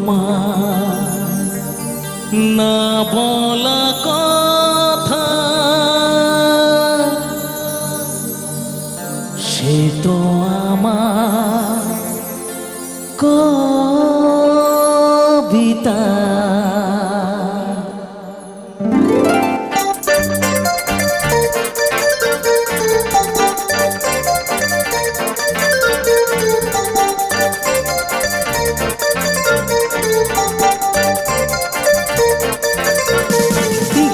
তোমার না বলা কথা সে তো আমার কবিতা।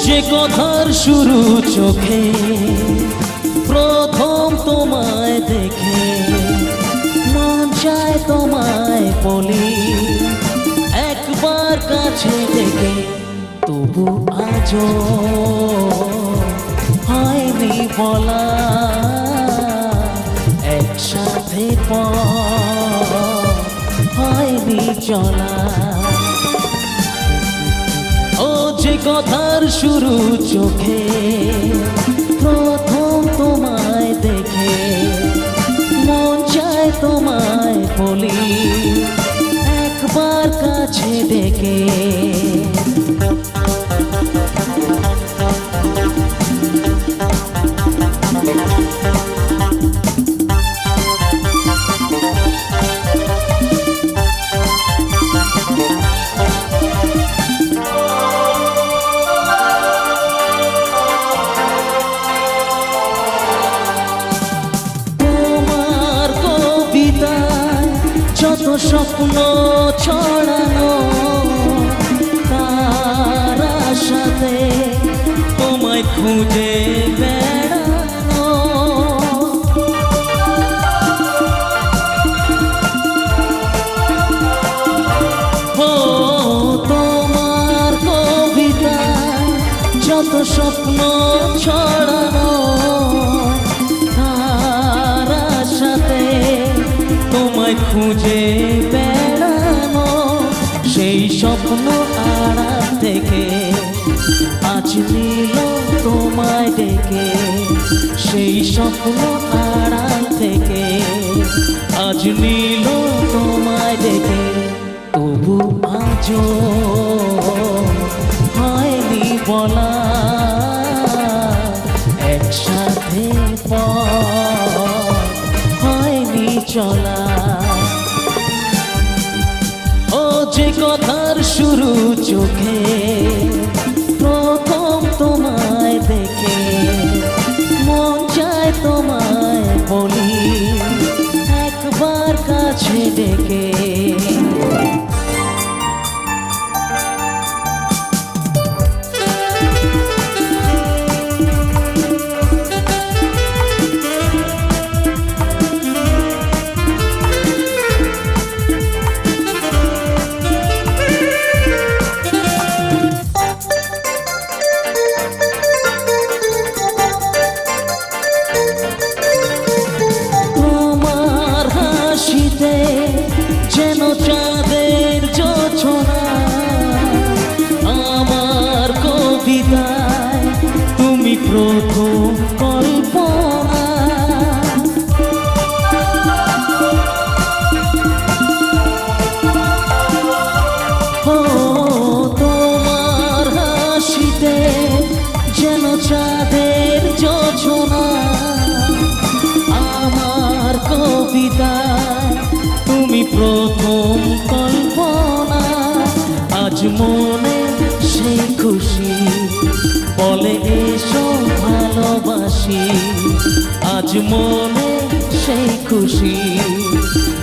যে কথার শুরু চোখে প্রথম তোমায় দেখে মন চায় তোমায় বলি একবার কাছে দেখে, তবু আজও হয়নি বলা একসাথে হয়নি চলা। ও যে কথার শুরু চোখে প্রথম তোমায় দেখে মন চায় তোমায় বলি একবার কাছে ডেকে। যত স্বপ্ন ছড়ানো তার সাথে তোমায় খুঁজে বেড়ানো, ও তোমার কবিতা যত স্বপ্ন ছড়ানো তার সাথে তোমায় খুঁজে বেড়ানো। সেই স্বপ্ন আড়াল থেকে আজ নিল তোমায় ডেকে, সেই স্বপ্ন আড়াল থেকে আজ নিল তোমায় ডেকে, তবু আজও হয়নি বলা একসাথে হয়নি চলা। ও যে কথার শুরু চোখে প্রথম তোমায় দেখে মন চায় তোমায় বলি একবার কাছে ডেকে। যেন চাঁদের জোছনা আমার কবিতায় তুমি প্রথম কল্পনা, ও তোমার হাসিতে যেন চাঁদের জোছনা আমার কবিতায় তুমি প্রথম কল্পনা। আজ মনে সেই খুশি বলে এসো ভালোবাসি, আজ মনে সেই খুশি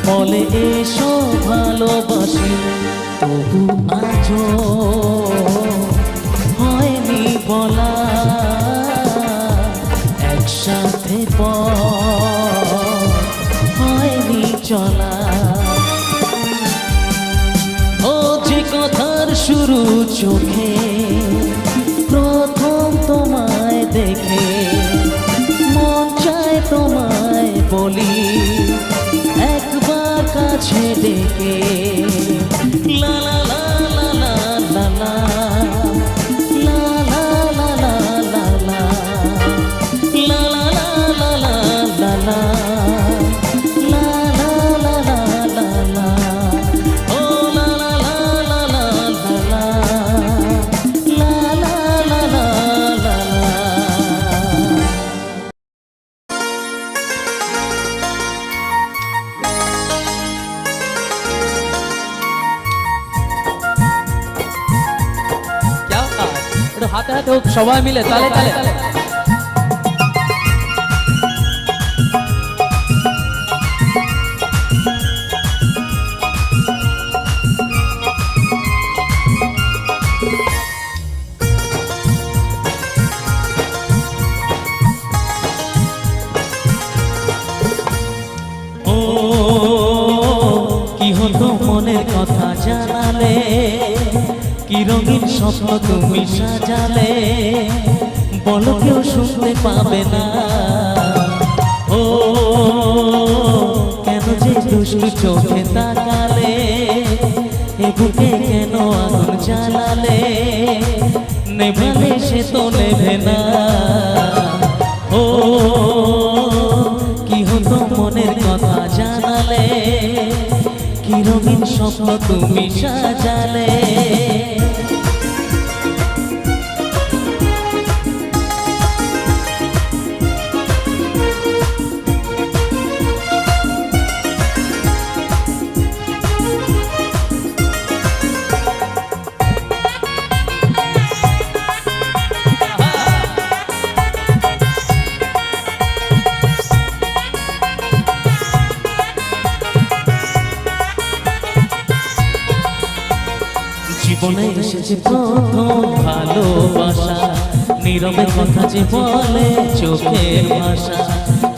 বলে এসো ভালোবাসি, তবু আজও হয়নি বলা একসাথে হয়নি চলা। ও যে কথার শুরু চোখে প্রথম তোমায় দেখে মন চায় তোমায় বলি একবার কাছে ডেকে। লা লা লা লা লা লা লা লা লা লা লা লা লা লা লা লা লা la la la la la la, oh la la la হাতে হাতে হোক, সবাই মিলে তালে তালে। ও কি হতো মনের কথা জানালে, কি রঙিন স্বপ্ন তুমি সাজালে, বলো কেউ শুনতে পাবে না। ও কেন যে দুষ্টু চোখে তাকালে, এ বুকে কেন আগুন জ্বালালে, নেভালে সে তো নেভে না। ও কি হতো মনের কথা জানালে, কি রঙিন স্বপ্ন তুমি সাজালে। জীবনে এসেছে প্রথম ভালোবাসা, নীরবে কথা যে বলে চোখের ভাষা,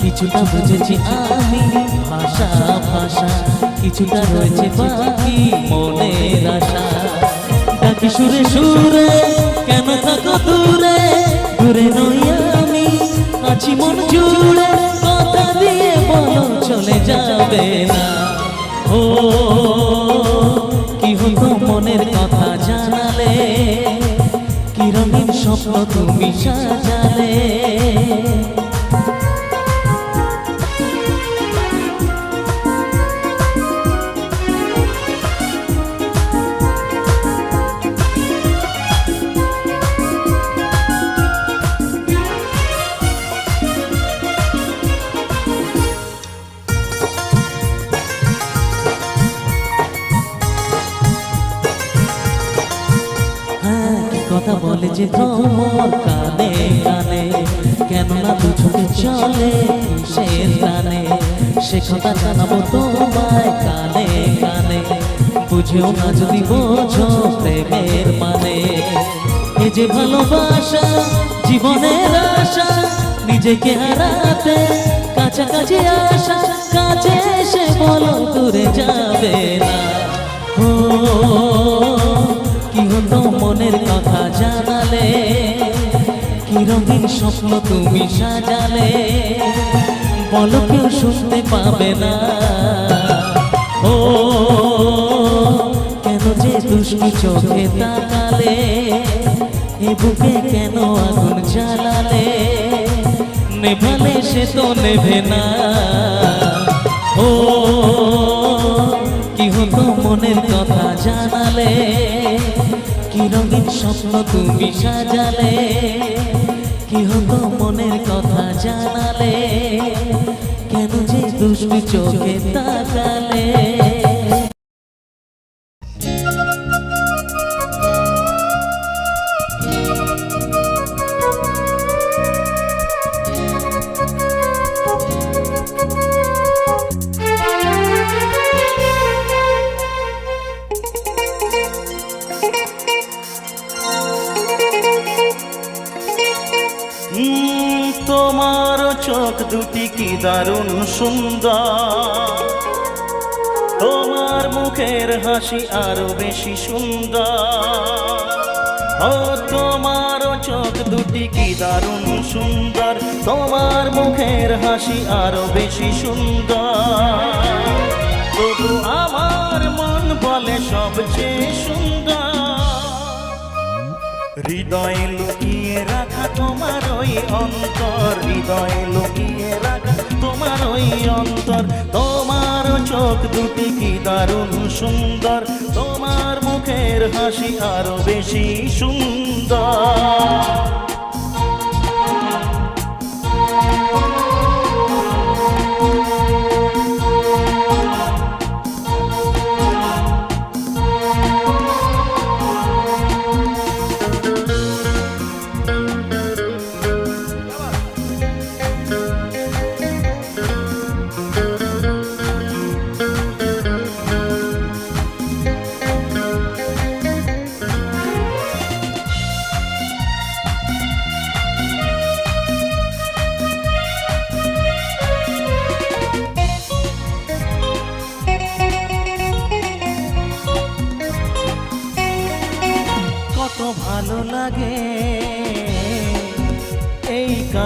কিছুটা বুঝেছি আমি ভাষা ভাষা, কিছুটা রয়েছে বাকি মনের আশা। ডাকি সুরে সুরে কেন থাকো দূরে, দূরে নই আমি আছি মন জুড়ে, কথা দিয়ে বলো চলে যাবে না। ও কি হতো মনের কথা জানালে, কি রঙিন স্বপ্ন তুমি সাজালে। কথা বলে যে তোমার কানে কানে, কেন না দু চোখে চলে কিসের টানে, সে কথা জানাবো তোমায় কানে কানে, বুঝেও না যদি বোঝো প্রেমের মানে। এ যে ভালোবাসা জীবনের আশা, নিজেকে হারাতে কাছাকাছি আসা, কাছে এসে বলো দূরে যাবে না। ও কি হতো মনের কথা জানালে, কি রঙিন স্বপ্ন তুমি সাজালে, বলো কেউ শুনতে পাবে না। ও কেন যে দুষ্টু চোখে তাকালে, এ বুকে কেন আগুন জ্বালালে, নেভালে সে তো নেভে না। ও কি হতো মনের কথা জানালে, কি রঙিন স্বপ্ন তুমি সাজালে, কি হতো মনের কথা জানালে, কেন যে দুষ্টু চোখে তাকালে। তোমার চোখ দুটি কি দারুণ সুন্দর, তোমার মুখের হাসি আরো বেশি সুন্দর। ও তোমার চোখ দুটি কি দারুণ সুন্দর, তোমার মুখের হাসি আরো বেশি সুন্দর। তবু আমার মন বলে সবচেয়ে সুন্দর, হৃদয়ে লুকিয়ে রাখা তোমার ওই অন্তর, হৃদয়ে লুকিয়ে রাখা তোমার ওই অন্তর। তোমার চোখ দুটি কি দারুণ সুন্দর, তোমার মুখের হাসি আরো বেশি সুন্দর।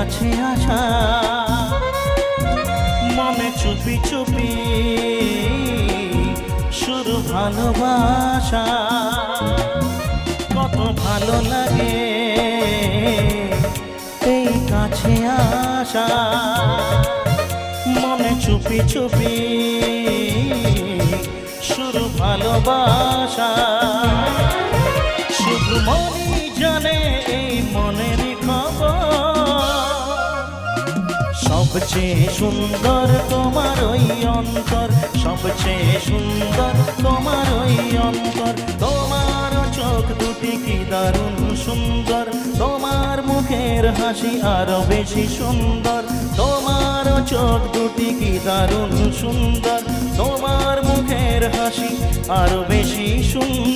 কাছে আসা মনে চুপি চুপি শুরু ভালোবাসা কত ভালো লাগে এই কাছে আসা মনে চুপি চুপি শুরু ভালোবাসা শুধু মনই জানে এই মনের খবর সবচেয়ে সুন্দর তোমার ওই অন্তর সবচেয়ে সুন্দর তোমার ওই অন্তর তোমার চোখ দুটি কি দারুণ সুন্দর তোমার মুখের হাসি আরো বেশি সুন্দর তোমার চোখ দুটি কি দারুণ সুন্দর তোমার মুখের হাসি আরো বেশি সুন্দর